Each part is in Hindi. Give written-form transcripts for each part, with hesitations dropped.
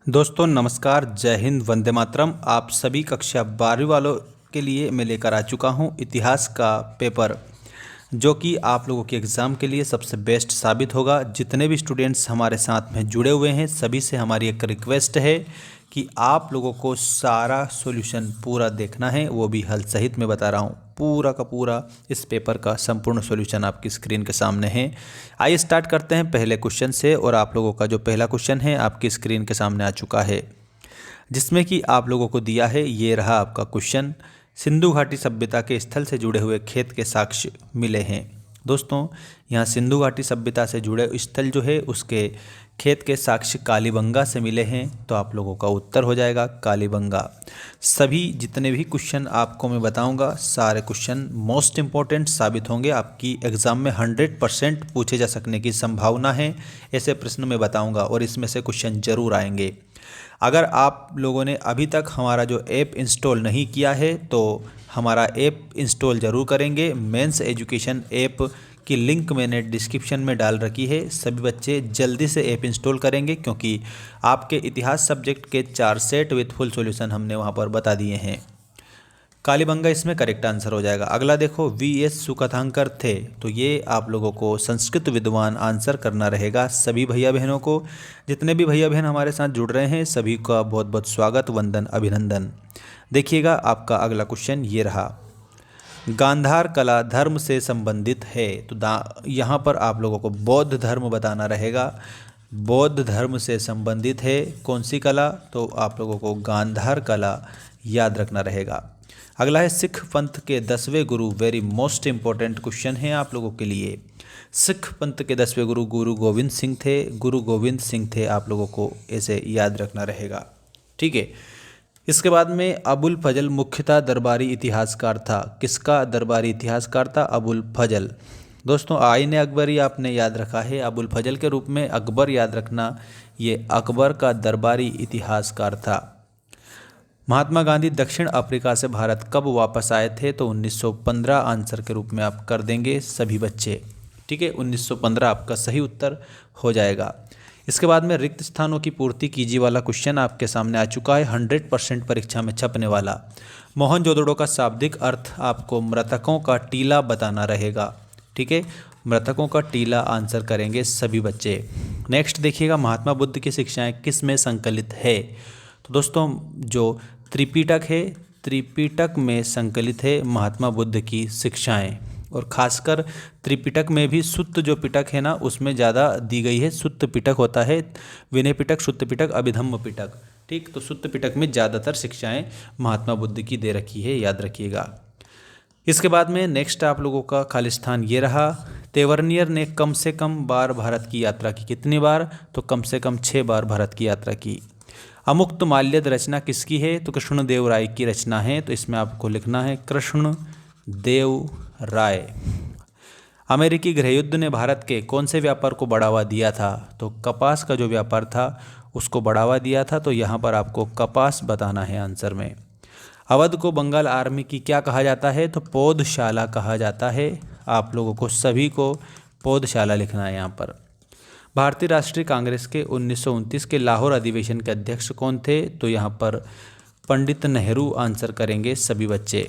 दोस्तों नमस्कार, जय हिंद, वंदे मातरम। आप सभी कक्षा 12वीं वालों के लिए मैं लेकर आ चुका हूं इतिहास का पेपर, जो कि आप लोगों के एग्ज़ाम के लिए सबसे बेस्ट साबित होगा। जितने भी स्टूडेंट्स हमारे साथ में जुड़े हुए हैं सभी से हमारी एक रिक्वेस्ट है कि आप लोगों को सारा सॉल्यूशन पूरा देखना है, वो भी हल सहित मैं बता रहा हूँ। पूरा का पूरा इस पेपर का संपूर्ण सॉल्यूशन आपकी स्क्रीन के सामने है। आइए स्टार्ट करते हैं पहले क्वेश्चन से। और आप लोगों का जो पहला क्वेश्चन है आपकी स्क्रीन के सामने आ चुका है, जिसमें कि आप लोगों को दिया है, ये रहा आपका क्वेश्चन। सिंधु घाटी सभ्यता के स्थल से जुड़े हुए खेत के साक्ष्य मिले हैं। दोस्तों यहाँ सिंधु घाटी सभ्यता से जुड़े स्थल जो है उसके खेत के साक्ष्य कालीबंगा से मिले हैं, तो आप लोगों का उत्तर हो जाएगा कालीबंगा। सभी जितने भी क्वेश्चन आपको मैं बताऊंगा सारे क्वेश्चन मोस्ट इम्पॉर्टेंट साबित होंगे। आपकी एग्ज़ाम में 100% पूछे जा सकने की संभावना है। ऐसे प्रश्न मैं बताऊंगा और इसमें से क्वेश्चन जरूर आएंगे। अगर आप लोगों ने अभी तक हमारा जो ऐप इंस्टॉल नहीं किया है तो हमारा ऐप इंस्टॉल ज़रूर करेंगे। मेंस एजुकेशन ऐप की लिंक मैंने डिस्क्रिप्शन में डाल रखी है। सभी बच्चे जल्दी से ऐप इंस्टॉल करेंगे, क्योंकि आपके इतिहास सब्जेक्ट के 4 सेट विथ फुल सॉल्यूशन हमने वहां पर बता दिए हैं। कालीबंगा इसमें करेक्ट आंसर हो जाएगा। अगला देखो, वी.एस. सुकथांकर थे, तो ये आप लोगों को संस्कृत विद्वान आंसर करना रहेगा। सभी भैया बहनों को, जितने भी भैया बहन हमारे साथ जुड़ रहे हैं सभी का बहुत बहुत स्वागत, वंदन, अभिनंदन। देखिएगा आपका अगला क्वेश्चन ये रहा, गांधार कला धर्म से संबंधित है। तो यहाँ पर आप लोगों को बौद्ध धर्म बताना रहेगा। बौद्ध धर्म से संबंधित है कौन सी कला, तो आप लोगों को गांधार कला याद रखना रहेगा। अगला है सिख पंथ के 10वें गुरु। वेरी मोस्ट इंपॉर्टेंट क्वेश्चन है आप लोगों के लिए। सिख पंथ के 10वें गुरु गुरु गोविंद सिंह थे। गुरु गोविंद सिंह थे, आप लोगों को ऐसे याद रखना रहेगा। ठीक है। इसके बाद में अबुल फजल मुख्यतः दरबारी इतिहासकार था। किसका दरबारी इतिहासकार था? अबुल फजल। दोस्तों आईन अकबरी आपने याद रखा है, अबुल फजल के रूप में अकबर याद रखना, ये अकबर का दरबारी इतिहासकार था। महात्मा गांधी दक्षिण अफ्रीका से भारत कब वापस आए थे? तो 1915 आंसर के रूप में आप कर देंगे सभी बच्चे। ठीक है, 1915 आपका सही उत्तर हो जाएगा। इसके बाद में रिक्त स्थानों की पूर्ति कीजिए वाला क्वेश्चन आपके सामने आ चुका है, 100% परीक्षा में छपने वाला। मोहनजोदड़ो का शाब्दिक अर्थ आपको मृतकों का टीला बताना रहेगा। ठीक है, मृतकों का टीला आंसर करेंगे सभी बच्चे। नेक्स्ट देखिएगा, महात्मा बुद्ध की शिक्षाएं किस में संकलित है? तो दोस्तों जो त्रिपिटक है, त्रिपिटक में संकलित है महात्मा बुद्ध की शिक्षाएं। और खासकर त्रिपिटक में भी सुत्त जो पिटक है ना उसमें ज़्यादा दी गई है। सुत्त पिटक होता है, विनय पिटक, सुत्त पिटक, अभिधम्म पिटक। ठीक, तो सुत्त पिटक में ज़्यादातर शिक्षाएं महात्मा बुद्ध की दे रखी है, याद रखिएगा। इसके बाद में नेक्स्ट आप लोगों का खालिस्तान ये रहा। तेवरनियर ने कम से कम बार भारत की यात्रा की। कितनी बार? तो कम से कम 6 बार भारत की यात्रा की। अमुक्त माल्यद रचना किसकी है? तो कृष्णदेव राय की रचना है, तो इसमें आपको लिखना है कृष्णदेव राय। अमेरिकी गृहयुद्ध ने भारत के कौन से व्यापार को बढ़ावा दिया था? तो कपास का जो व्यापार था उसको बढ़ावा दिया था, तो यहाँ पर आपको कपास बताना है आंसर में। अवध को बंगाल आर्मी की क्या कहा जाता है? तो पौधशाला कहा जाता है। आप लोगों को सभी को पौधशाला लिखना है यहाँ पर। भारतीय राष्ट्रीय कांग्रेस के 1929 के लाहौर अधिवेशन के अध्यक्ष कौन थे? तो यहाँ पर पंडित नेहरू आंसर करेंगे सभी बच्चे।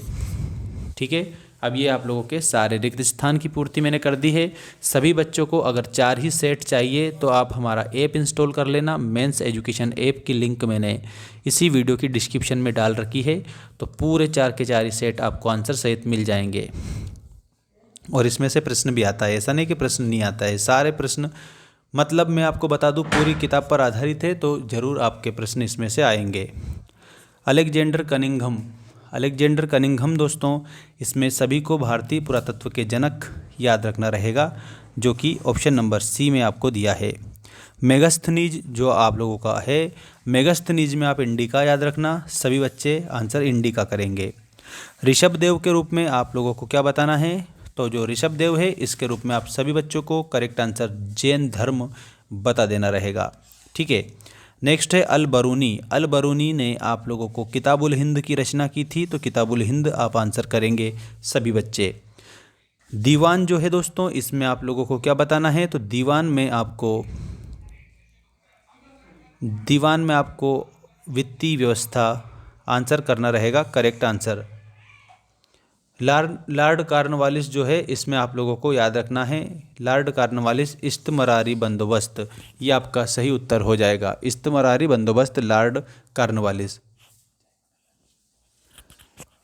ठीक है, अब ये आप लोगों के सारे रिक्त स्थान की पूर्ति मैंने कर दी है। सभी बच्चों को अगर 4 ही सेट चाहिए तो आप हमारा ऐप इंस्टॉल कर लेना। मेंस एजुकेशन ऐप की लिंक मैंने इसी वीडियो की डिस्क्रिप्शन में डाल रखी है, तो पूरे 4 के 4 ही सेट आपको आंसर सहित मिल जाएंगे। और इसमें से प्रश्न भी आता है, ऐसा नहीं कि प्रश्न नहीं आता है, सारे प्रश्न, मतलब मैं आपको बता दूं पूरी किताब पर आधारित है, तो ज़रूर आपके प्रश्न इसमें से आएंगे। अलेक्जेंडर कनिंघम, अलेक्जेंडर कनिंघम दोस्तों इसमें सभी को भारतीय पुरातत्व के जनक याद रखना रहेगा, जो कि ऑप्शन नंबर सी में आपको दिया है। मेगास्थनीज जो आप लोगों का है, मेगास्थनीज में आप इंडिका याद रखना, सभी बच्चे आंसर इंडिका करेंगे। ऋषभदेव के रूप में आप लोगों को क्या बताना है? तो जो ऋषभदेव है इसके रूप में आप सभी बच्चों को करेक्ट आंसर जैन धर्म बता देना रहेगा। ठीक है, नेक्स्ट है अल बरूनी। अल बरूनी ने आप लोगों को किताबुल हिंद की रचना की थी, तो किताबुल हिंद आप आंसर करेंगे सभी बच्चे। दीवान जो है दोस्तों इसमें आप लोगों को क्या बताना है? तो दीवान में आपको दीवान में आपको वित्तीय व्यवस्था आंसर करना रहेगा करेक्ट आंसर। लॉर्ड कॉर्नवालिस जो है इसमें आप लोगों को याद रखना है लॉर्ड कॉर्नवालिस इस्तिमरारी बंदोबस्त, ये आपका सही उत्तर हो जाएगा। इस्तिमरारी बंदोबस्त लॉर्ड कॉर्नवालिस।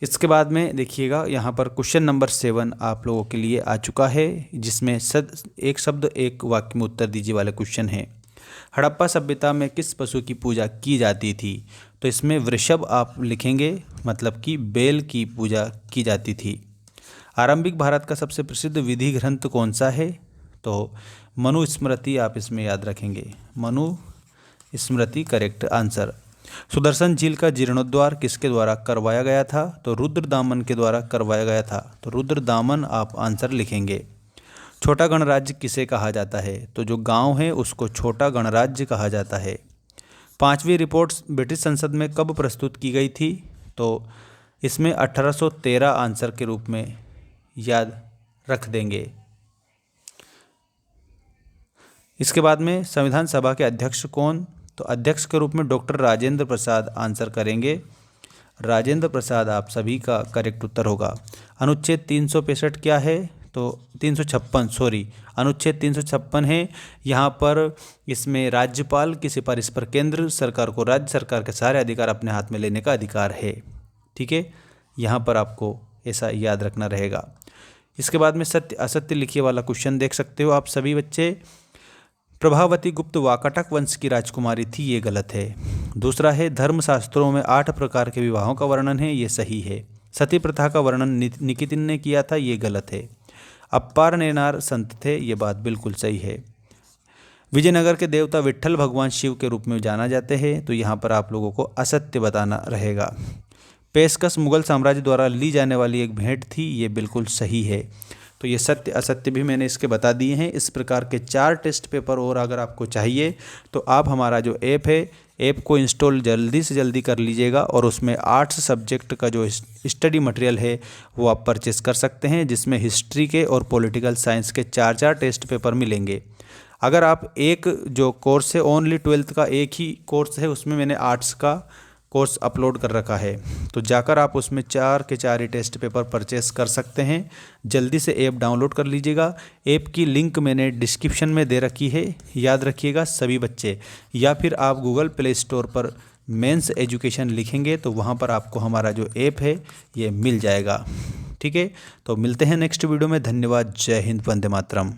इसके बाद में देखिएगा यहाँ पर क्वेश्चन नंबर 7 आप लोगों के लिए आ चुका है, जिसमें एक शब्द एक वाक्य में उत्तर दीजिए वाले क्वेश्चन है। हड़प्पा सभ्यता में किस पशु की पूजा की जाती थी? तो इसमें वृषभ आप लिखेंगे, मतलब कि बैल की पूजा की जाती थी। आरंभिक भारत का सबसे प्रसिद्ध विधि ग्रंथ कौन सा है? तो मनुस्मृति आप इसमें याद रखेंगे, मनुस्मृति करेक्ट आंसर। सुदर्शन झील का जीर्णोद्धार किसके द्वारा करवाया गया था? तो रुद्रदामन के द्वारा करवाया गया था, तो रुद्रदामन आप आंसर लिखेंगे। छोटा गणराज्य किसे कहा जाता है? तो जो गांव है उसको छोटा गणराज्य कहा जाता है। 5वीं रिपोर्ट ब्रिटिश संसद में कब प्रस्तुत की गई थी? तो इसमें 1813 आंसर के रूप में याद रख देंगे। इसके बाद में संविधान सभा के अध्यक्ष कौन? तो अध्यक्ष के रूप में डॉक्टर राजेंद्र प्रसाद आंसर करेंगे। राजेंद्र प्रसाद आप सभी का करेक्ट उत्तर होगा। अनुच्छेद 365 क्या है? तो 356 सॉरी, अनुच्छेद 356 है। यहाँ पर इसमें राज्यपाल की सिफारिश पर केंद्र सरकार को राज्य सरकार के सारे अधिकार अपने हाथ में लेने का अधिकार है। ठीक है, यहाँ पर आपको ऐसा याद रखना रहेगा। इसके बाद में सत्य असत्य लिखिए वाला क्वेश्चन देख सकते हो आप सभी बच्चे। प्रभावती गुप्त वाकाटक वंश की राजकुमारी थी, ये गलत है। दूसरा है धर्मशास्त्रों में 8 प्रकार के विवाहों का वर्णन है, ये सही है। सती प्रथा का वर्णन निकितिन ने किया था, ये गलत है। अप्पार नेनार संत थे, ये बात बिल्कुल सही है। विजयनगर के देवता विट्ठल भगवान शिव के रूप में जाना जाते हैं, तो यहाँ पर आप लोगों को असत्य बताना रहेगा। पेशकश मुगल साम्राज्य द्वारा ली जाने वाली एक भेंट थी, ये बिल्कुल सही है। तो ये सत्य असत्य भी मैंने इसके बता दिए हैं। इस प्रकार के 4 टेस्ट पेपर और अगर आपको चाहिए तो आप हमारा जो ऐप है, ऐप को इंस्टॉल जल्दी से जल्दी कर लीजिएगा और उसमें आर्ट्स सब्जेक्ट का जो स्टडी मटेरियल है वो आप परचेस कर सकते हैं, जिसमें हिस्ट्री के और पॉलिटिकल साइंस के 4 टेस्ट पेपर मिलेंगे। अगर आप एक जो कोर्स है ओनली 12th का एक ही कोर्स है, उसमें मैंने आर्ट्स का कोर्स अपलोड कर रखा है, तो जाकर आप उसमें 4 के 4 ही टेस्ट पेपर परचेस कर सकते हैं। जल्दी से ऐप डाउनलोड कर लीजिएगा। ऐप की लिंक मैंने डिस्क्रिप्शन में दे रखी है, याद रखिएगा सभी बच्चे, या फिर आप गूगल प्ले स्टोर पर मेंस एजुकेशन लिखेंगे तो वहाँ पर आपको हमारा जो ऐप है ये मिल जाएगा। ठीक है, तो मिलते हैं नेक्स्ट वीडियो में। धन्यवाद। जय हिंद, वंदे मातरम।